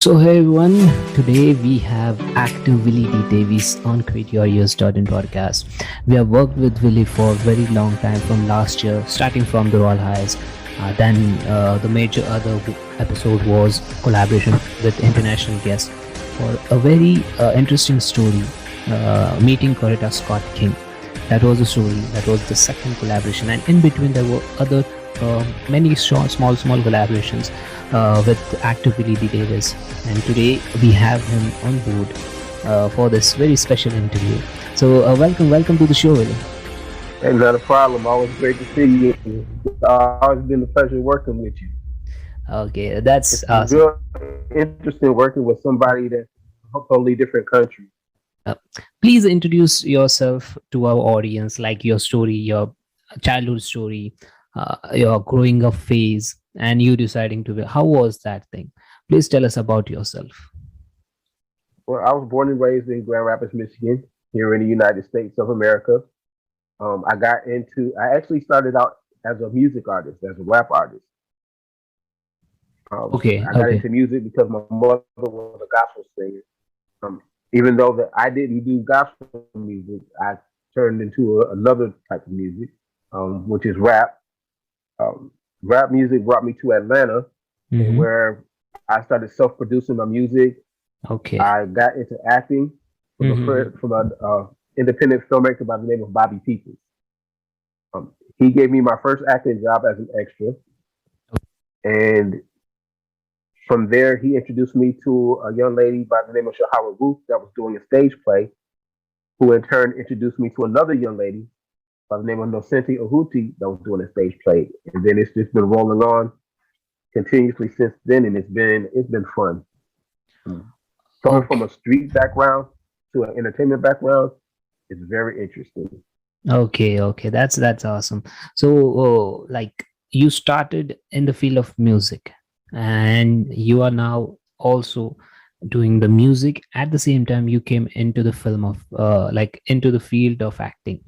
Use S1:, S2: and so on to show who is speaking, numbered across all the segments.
S1: So hey everyone, today we have actor Willie D. Davies on Create Your Ears podcast. We have worked with Willie for a very long time from last year, starting from the Royal Highs. Then the major other episode was collaboration with international guests for a very interesting story, meeting Coretta Scott King. That was the story. That was the second collaboration, and in between there were other many short, small collaborations with actor Willie D. Davis. And today we have him on board for this very special interview. So welcome to the show, Willie.
S2: Hey, not a problem. Always great to see you. It's always been a pleasure working with you.
S1: Okay,
S2: It's
S1: that's awesome.
S2: real interesting working with somebody that's a totally different country.
S1: Uh, Please introduce yourself to our audience, like your story, your childhood story, your growing up phase, and you deciding to be. How was that thing? Please tell us about yourself.
S2: Well, I was born and raised in Grand Rapids, Michigan, here in the United States of America. I actually started out as a music artist, as a rap artist.
S1: Okay,
S2: I got
S1: okay.
S2: into music because my mother was a gospel singer. Even though that I didn't do gospel music, I turned into another type of music, which is rap. Um, Rap music brought me to Atlanta, and
S1: Mm-hmm.
S2: where I started self-producing my music.
S1: Okay.
S2: I got into acting
S1: Mm-hmm.
S2: from an independent filmmaker by the name of Bobby Peoples. He gave me my first acting job as an extra, and from there he introduced me to a young lady by the name of Shahara Ruth that was doing a stage play, who in turn introduced me to another young lady by the name of Nocenti Ahuti that was doing a stage play, and then it's just been rolling on continuously since then, and it's been fun. Mm. Coming from
S1: Okay.
S2: a street background to an entertainment background is very interesting.
S1: Okay. That's awesome. So, like, you started in the field of music, and you are now also doing the music. At the same time, you came into the film of, like, into the field of acting,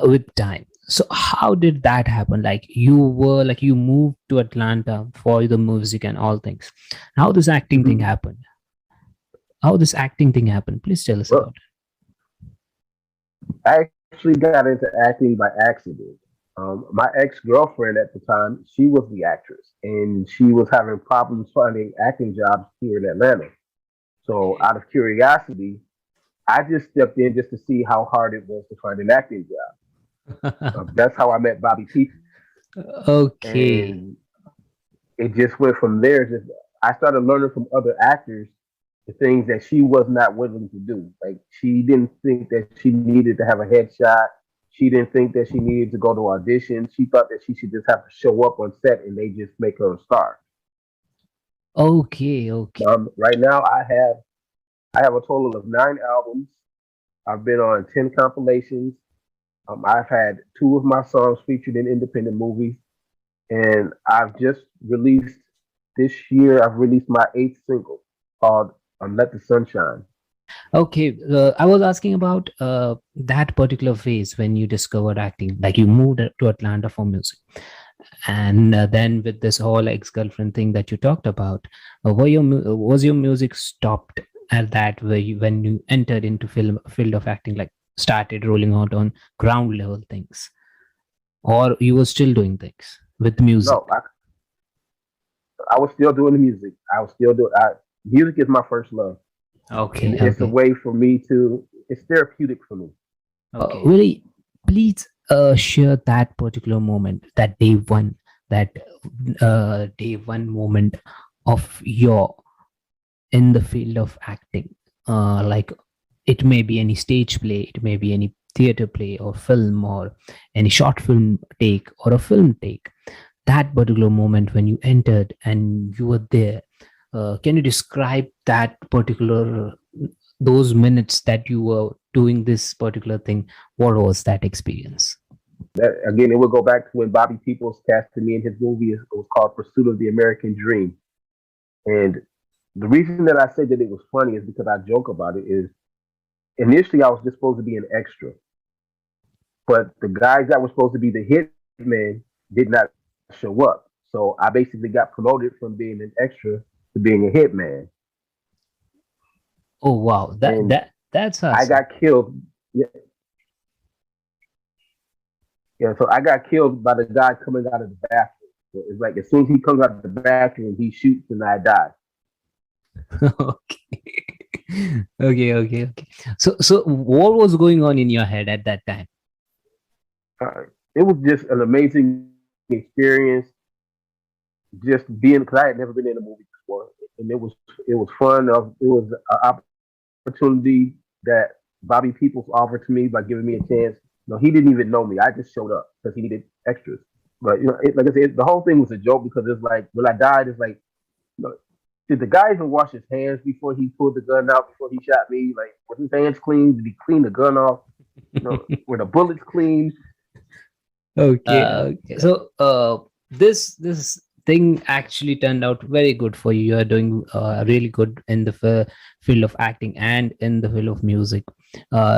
S1: with time. So, how did that happen? Like, you moved to Atlanta for the music and all things. How this acting thing
S2: Hmm.
S1: happened? How this acting thing happened? Please tell us about
S2: Well, I actually got into acting by accident. My ex girlfriend at the time, she was the actress, and she was having problems finding acting jobs here in Atlanta. So, out of curiosity, I just stepped in just to see how hard it was to find an acting job.
S1: it.
S2: That's how I met Bobby People,
S1: Okay.
S2: and it just went from there. Just I started learning from other actors the things that she was not willing to do. Like she didn't think that she needed to have a headshot. She didn't think that she needed to go to audition. She thought that she should just have to show up on set and they just make her a star.
S1: Okay.
S2: Right now, I have a total of 9 albums. I've been on 10 compilations. I've had two of my songs featured in independent movies, and I've just released this year. I've released my eighth single called "Let the Sun Shine."
S1: Okay. I was asking about that particular phase when you discovered acting, like you moved to Atlanta for music. And then with this whole ex-girlfriend thing that you talked about, was your music stopped at that where when you entered into film field of acting, like started rolling out on ground level things, or you were still doing things with music?
S2: No, I was still doing the music. I was still doing. Music is my first love, and it's a
S1: Okay.
S2: way for me to. It's therapeutic for me.
S1: Willie, please share that particular moment, that day one moment of your in the field of acting. Like it may be any stage play, it may be any theater play or film or any short film take or a film take. That particular moment when you entered and you were there, can you describe that particular those minutes that you were doing this particular thing? What was that experience?
S2: That again, it would go back to when Bobby Peoples casted me in his movie. It was called Pursuit of the American Dream, and the reason that I say that it was funny is because I joke about it. Is initially I was just supposed to be an extra, but the guys that were supposed to be the hitmen did not show up. So I basically got promoted from being an extra to being a hitman.
S1: Oh wow,
S2: And
S1: that's
S2: I
S1: awesome.
S2: got killed. Yeah, yeah. So I got killed by the guy coming out of the bathroom. So it's like as soon as he comes out of the bathroom, he shoots and I die.
S1: Okay. Okay. So what was going on in your head at that time?
S2: It was just an amazing experience. Just being because I had never been in a movie before, and it was fun. It was an opportunity that Bobby Peoples offered to me by giving me a chance. No, he didn't even know me. I just showed up because he needed extras. But like I said, the whole thing was a joke because it's like when I died, it's like, you know, did the guy even wash his hands before he pulled the gun out before he shot me? Like, was his hands clean? Did he clean the gun off? Were the bullets clean?
S1: Okay. So this thing actually turned out very good for you. You are doing really good in the field of acting and in the field of music.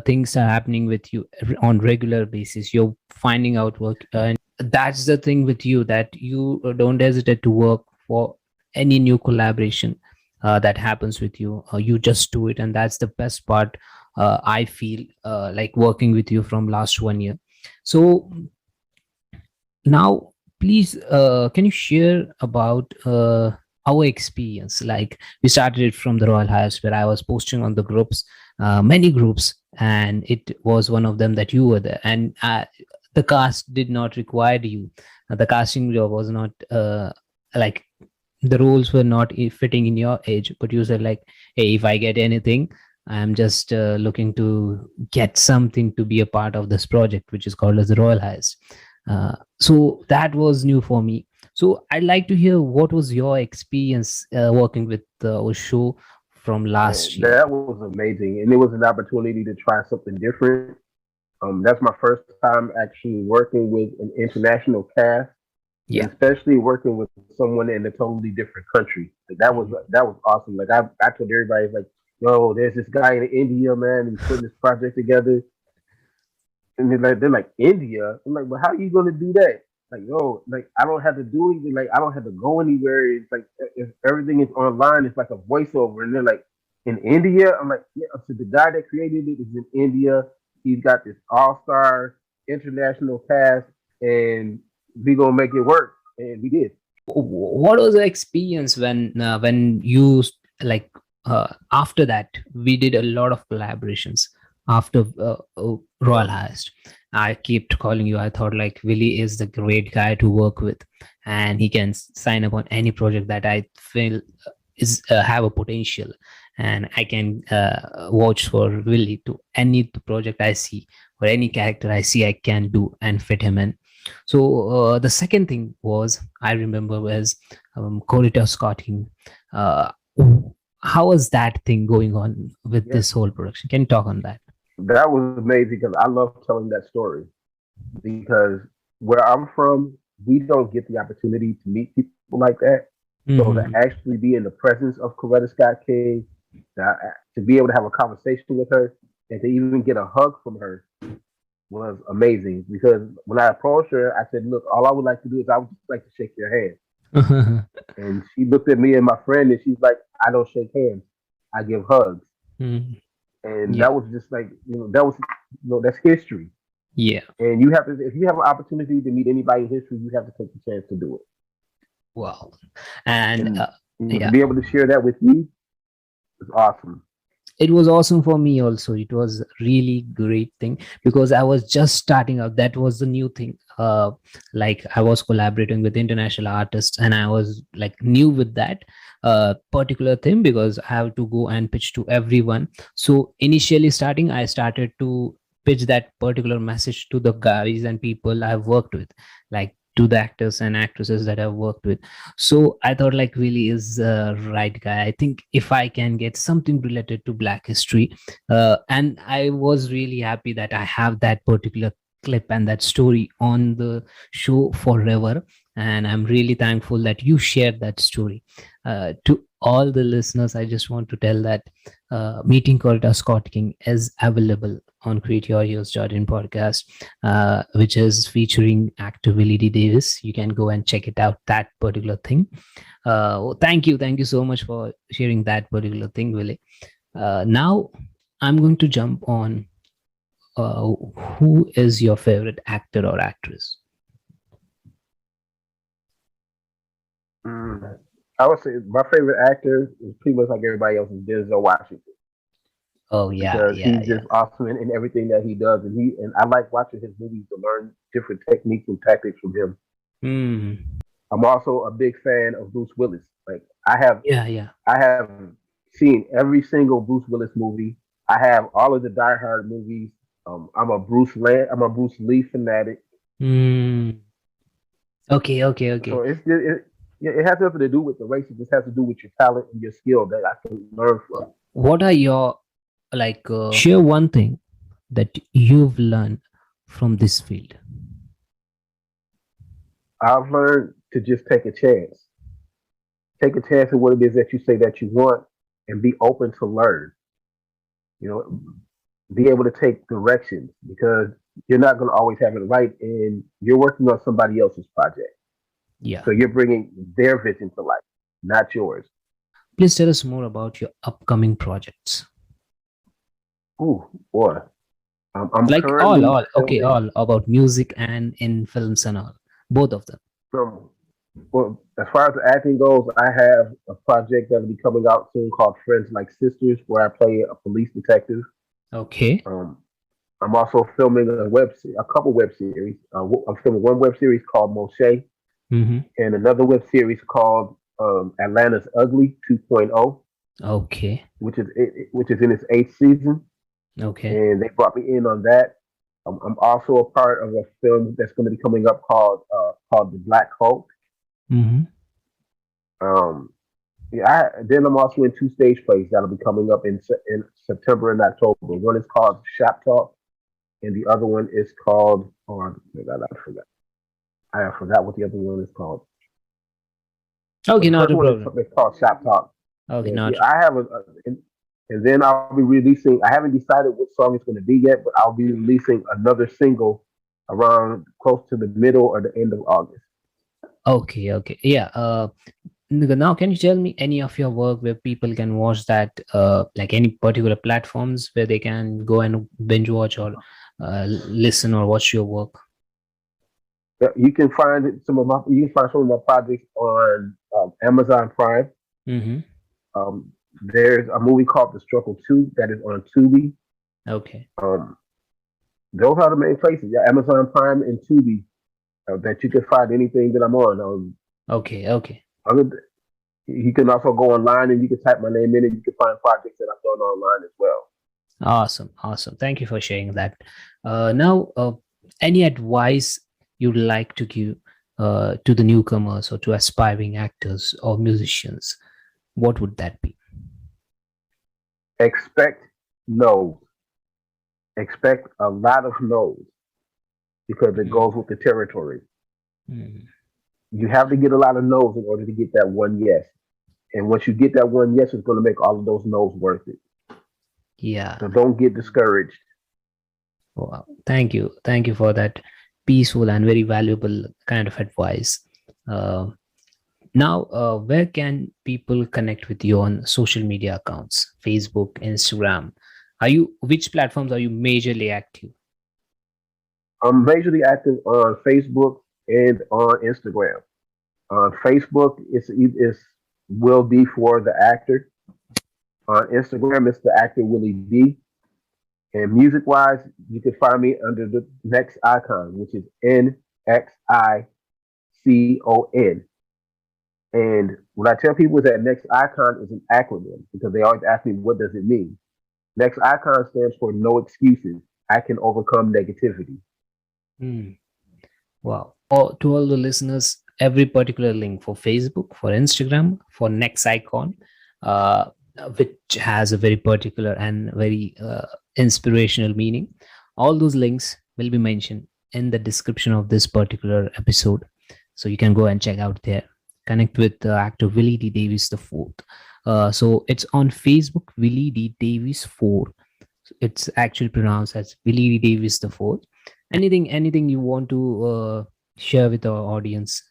S1: Things are happening with you on regular basis. You're finding out work, and that's the thing with you, that you don't hesitate to work for any new collaboration that happens with you. You just do it, and that's the best part. I feel like working with you from last 1 year. So now please, can you share about our experience? Like, we started it from the Royal Hives, where I was posting on the groups, many groups, and it was one of them that you were there, and the cast did not require you. The casting job was not like, the roles were not fitting in your age, but you said like, hey, if I get anything, I'm just looking to get something to be a part of this project, which is called as the Royal Heist. So that was new for me. So I'd like to hear what was your experience working with our show from last
S2: Man,
S1: year.
S2: that was amazing, and it was an opportunity to try something different. That's my first time actually working with an international cast,
S1: Yeah.
S2: and especially working with someone in a totally different country. Like that was awesome. Like I told everybody, like, yo, there's this guy in India, man. He's putting this project together, and they're like India. I'm like, but how are you gonna do that? Like, yo, like I don't have to do anything. Like I don't have to go anywhere. It's like if everything is online, it's like a voiceover. And they're like, in India. I'm like, yeah. So the guy that created it is in India. He's got this all-star international cast, and we gonna make it work. And we did.
S1: What was the experience when you after that we did a lot of collaborations after Royal Heist. I kept calling you. I thought like Willie is the great guy to work with, and he can sign up on any project that I feel is have a potential, and I can watch for Willie to any project I see, or any character I see I can do and fit him in. So the second thing was, I remember, was corridor scouting. Uh, how was that thing going on with
S2: Yeah,
S1: this whole production? Can you talk on that?
S2: that was amazing because I love telling that story because where I'm from, we don't get the opportunity to meet people like that. So to
S1: Hmm.
S2: actually be in the presence of Coretta Scott King, to be able to have a conversation with her, and to even get a hug from her was amazing. Because when I approached her, I said, "Look, all I would like to do is I would just like to shake your hand." And she looked at me and my friend, and she's like, "I don't shake hands. I give hugs."
S1: Mm.
S2: And
S1: Yeah,
S2: that was just like, that's history.
S1: yeah.
S2: And you have to, if you have an opportunity to meet anybody in history, you have to take the chance to do
S1: Wow.
S2: it.
S1: And
S2: And to
S1: yeah,
S2: be able to share that with you is awesome.
S1: it was awesome for me also. It was really great thing, because I was just starting out. That was the new thing. Like, I was collaborating with international artists, and I was like new with that particular thing, because I have to go and pitch to everyone. So initially starting, I started to pitch that particular message to the guys and people I've worked with, like to the actors and actresses that I've worked with. So I thought like Willie is the right guy. I think if I can get something related to Black history, and I was really happy that I have that particular clip and that story on the show forever. and I'm really thankful that you shared that story. To all the listeners, I just want to tell that Meeting Corridor Scott King is available on Create Your Heroes in podcast, which is featuring actor Willie D. Davis. You can go and check it out, that particular thing. Thank you so much for sharing that particular thing, Willie. Now, I'm going to jump on uh, who is your favorite actor or actress?
S2: Mm, I would say my favorite actor is pretty much like everybody else is Denzel Washington
S1: Oh, yeah,
S2: because
S1: yeah,
S2: he's
S1: yeah.
S2: just awesome in everything that he does, and I like watching his movies to learn different techniques and tactics from him.
S1: Hmm.
S2: I'm also a big fan of Bruce Willis. Like I have
S1: Yeah, yeah.
S2: I have seen every single Bruce Willis movie. I have all of the Die Hard movies. I'm a Bruce Lee fanatic.
S1: Hmm. Okay, okay, okay.
S2: So yeah, it has nothing to do with the race. It just has to do with your talent and your skill that I can learn from.
S1: What are your, like, share one thing that you've learned from this field?
S2: I've learned to just take a chance. Take a chance in what it is that you say that you want, and be open to learn. You know, be able to take directions because you're not going to always have it right, and you're working on somebody else's project.
S1: Yeah.
S2: So you're bringing their vision to life, not yours.
S1: Please tell us more about your upcoming projects.
S2: Ooh, boy. I'm
S1: Like
S2: currently
S1: okay,
S2: filming
S1: all about music and in films and all, both of them.
S2: from, well, as far as the acting goes, I have a project that'll be coming out soon called Friends Like Sisters, where I play a police detective.
S1: Okay.
S2: Um, I'm also filming a couple web series. I'm filming one web series called Moshe
S1: Mm-hmm.
S2: and another web series called Atlanta's Ugly 2.0,
S1: Okay.
S2: which is in its eighth season.
S1: Okay.
S2: And they brought me in on that. I'm also a part of a film that's going to be coming up called The Black Hulk.
S1: Mm-hmm.
S2: Um, yeah, then I'm also in two stage plays that'll be coming up in September and October. One is called Shop Talk, and the other one is called. Oh, I forgot. I forgot what the other one is called. But
S1: Okay,
S2: the
S1: not
S2: first
S1: a
S2: one
S1: problem.
S2: is called Shop Talk.
S1: Okay,
S2: And
S1: not.
S2: yeah, I have and then I'll be releasing. I haven't decided what song it's going to be yet, but I'll be releasing another single around close to the middle or the end of August.
S1: Okay, okay. Yeah. Now can you tell me any of your work where people can watch that, like any particular platforms where they can go and binge watch or listen or watch your work?
S2: Yeah, you can find some of my projects on Amazon Prime.
S1: Mm-hmm.
S2: There's a movie called The Struggle 2 that is on Tubi.
S1: Okay.
S2: Um, those are the main places. Yeah, Amazon Prime and Tubi that you can find anything that I'm on.
S1: Okay. Okay.
S2: Other th- you can also go online and you can type my name in and you can find projects that I've done online as well.
S1: Awesome. Awesome. Thank you for sharing that. Now, any advice you'd like to give to the newcomers or to aspiring actors or musicians? What would that be?
S2: Expect no's. Expect a lot of no's because it goes
S1: Mm,
S2: with the territory.
S1: mm.
S2: You have to get a lot of no's in order to get that one yes. And once you get that one yes, it's going to make all of those no's worth it.
S1: Yeah.
S2: So don't get discouraged.
S1: Wow. Thank you. Thank you for that peaceful and very valuable kind of advice. Uh, Now, where can people connect with you on social media accounts? Facebook, Instagram. Which platforms are you majorly active?
S2: I'm majorly active on Facebook and on Instagram. On Facebook, it's will be for the actor. On Instagram, it's the actor Willie D. And music wise, you can find me under the next icon, which is Nxicon. And what I tell people is that next icon is an acronym because they always ask me, what does it mean? Next icon stands for no excuses. I can overcome negativity.
S1: Hmm. Wow. To all the listeners, every particular link for Facebook, for Instagram, for next icon, uh, which has a very particular and very inspirational meaning, all those links will be mentioned in the description of this particular episode. So you can go and check out there. Connect with actor Willie D. Davis the fourth. So it's on Facebook, Willie D. Davis 4. It's actually pronounced as Willie D. Davis the fourth. Anything you want to share with our audience?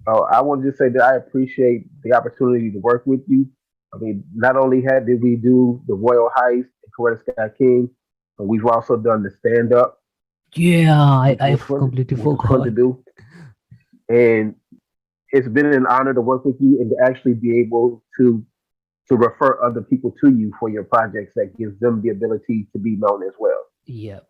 S2: Oh, I want to just say that I appreciate the opportunity to work with you. I mean, not only did we do the Royal Heist and Coretta Scott King, but we've also done the stand up,
S1: Yeah,
S2: which
S1: I
S2: was fun,
S1: completely
S2: which was fun to
S1: forgot.
S2: do. And it's been an honor to work with you and to actually be able to refer other people to you for your projects that gives them the ability to be known as well.
S1: Yep.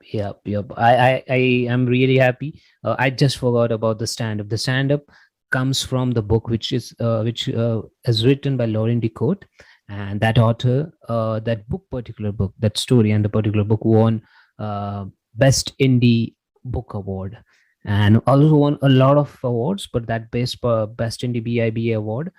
S1: I am really happy. I just forgot about the stand up. The stand up comes from the book, which is written by Lauren Decote, and that author, that book, particular book, that story, and the particular book won uh, best indie book award, and also won a lot of awards. But that best indie BIBA award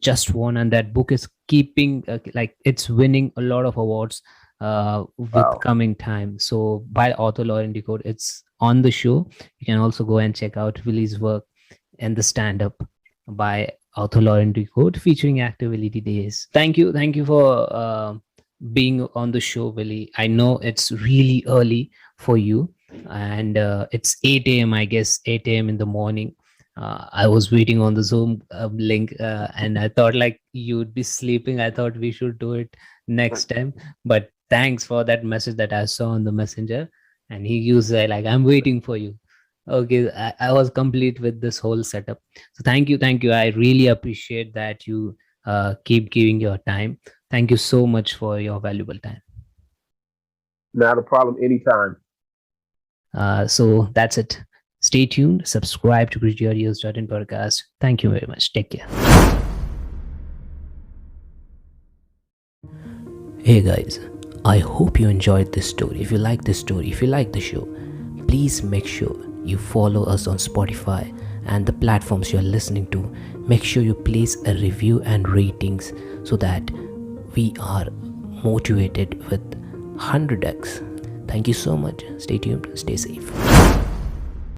S1: just won, and that book is keeping like it's winning a lot of awards with
S2: Wow.
S1: coming time. So by author Lauren Decode, it's on the show. You can also go and check out Willie's work and the stand up by author Lauren Decode featuring actor Willie D. Days. Thank you for being on the show, Willie. I know it's really early for you, and it's 8 a.m. I guess 8 a.m. in the morning. I was waiting on the Zoom link, and I thought like you'd be sleeping. I thought we should do it next time, but thanks for that message that I saw on the messenger. And he used like, I'm waiting for you. Okay, I was complete with this whole setup. So thank you. I really appreciate that you keep giving your time. Thank you so much for your valuable time.
S2: Not a problem anytime.
S1: So that's it. Stay tuned. Subscribe to GrittyAudios.in podcast. Thank you very much. Take care. Hey guys, I hope you enjoyed this story. If you like this story, if you like the show, please make sure you follow us on Spotify and the platforms you're listening to. Make sure you place a review and ratings so that we are motivated with 100x. Thank you so much. Stay tuned. Stay safe.